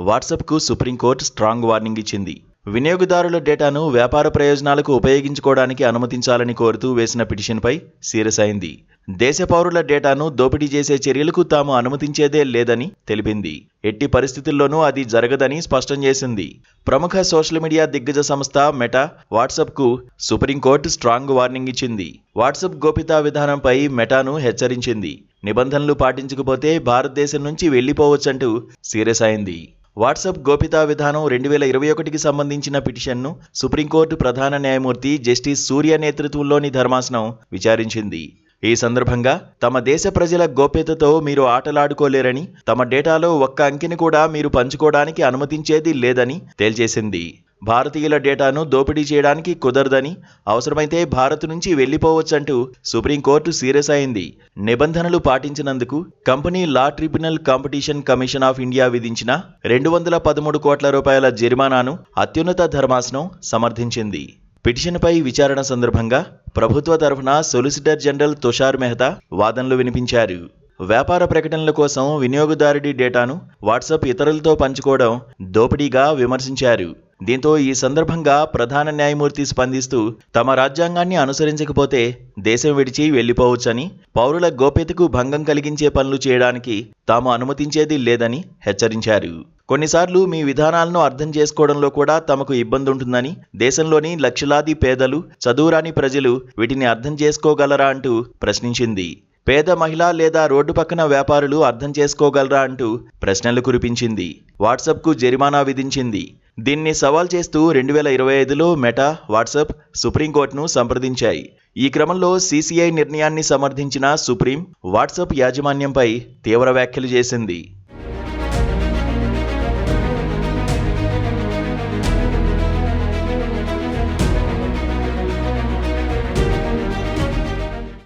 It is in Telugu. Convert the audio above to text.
వాట్సాప్కు సుప్రీంకోర్టు స్ట్రాంగ్ వార్నింగ్ ఇచ్చింది. వినియోగదారుల డేటాను వ్యాపార ప్రయోజనాలకు ఉపయోగించుకోవడానికి అనుమతించాలని కోరుతూ వేసిన పిటిషన్పై సీరియస్ అయింది. దేశ పౌరుల డేటాను దోపిడీ చేసే చర్యలకు తాము అనుమతించేదే లేదని తెలిపింది. ఎట్టి పరిస్థితుల్లోనూ అది జరగదని స్పష్టం చేసింది. ప్రముఖ సోషల్ మీడియా దిగ్గజ సంస్థ మెటా వాట్సాప్కు సుప్రీంకోర్టు స్ట్రాంగ్ వార్నింగ్ ఇచ్చింది. వాట్సాప్ గోప్యతా విధానంపై మెటాను హెచ్చరించింది. నిబంధనలు పాటించకపోతే భారతదేశం నుంచి వెళ్లిపోవచ్చంటూ సీరియస్ అయింది. వాట్సాప్ గోప్యతా విధానం 2021కి సంబంధించిన పిటిషన్ను సుప్రీంకోర్టు ప్రధాన న్యాయమూర్తి జస్టిస్ సూర్య నేతృత్వంలోని ధర్మాసనం విచారించింది. ఈ సందర్భంగా తమ దేశ ప్రజల గోప్యతతో మీరు ఆటలాడుకోలేరని, తమ డేటాలో ఒక్క అంకెని కూడా మీరు పంచుకోవడానికి అనుమతించేది లేదని తేల్చేసింది. భారతీయుల డేటాను దోపిడీ చేయడానికి కుదరదని, అవసరమైతే భారత్ నుంచి వెళ్లిపోవచ్చంటూ సుప్రీంకోర్టు సీరియస్ అయింది. నిబంధనలు పాటించినందుకు company law tribunal competition commission of India విధించిన 213 కోట్ల రూపాయల జరిమానాను అత్యున్నత ధర్మాసనం సమర్థించింది. పిటిషన్పై విచారణ సందర్భంగా ప్రభుత్వ తరఫున సొలిసిటర్ జనరల్ తుషార్ మెహతా వాదనలు వినిపించారు. వ్యాపార ప్రకటనల కోసం వినియోగదారుడి డేటాను వాట్సాప్ ఇతరులతో పంచుకోవడం దోపిడీగా విమర్శించారు. దీంతో ఈ సందర్భంగా ప్రధాన న్యాయమూర్తి స్పందిస్తూ తమ రాజ్యాంగాన్ని అనుసరించకపోతే దేశం విడిచి వెళ్లిపోవచ్చని, పౌరుల గోప్యతకు భంగం కలిగించే పనులు చేయడానికి తాము అనుమతించేది లేదని హెచ్చరించారు. కొన్నిసార్లు మీ విధానాలను అర్థం చేసుకోవడంలో కూడా తమకు ఇబ్బంది ఉంటుందని, దేశంలోని లక్షలాది పేదలు, చదువురాని ప్రజలు వీటిని అర్థం చేసుకోగలరా అంటూ ప్రశ్నించింది. పేద మహిళ లేదా రోడ్డు పక్కన వ్యాపారులు అర్థం చేసుకోగలరా అంటూ ప్రశ్నలు కురిపించింది. వాట్సాప్కు జరిమానా విధించింది. దీన్ని సవాల్ చేస్తూ 2025లో మెటా, వాట్సాప్ సుప్రీంకోర్టును సంప్రదించాయి. ఈ క్రమంలో సీసీఐ నిర్ణయాన్ని సమర్థించిన సుప్రీం వాట్సాప్ యాజమాన్యంపై తీవ్ర వ్యాఖ్యలు చేసింది.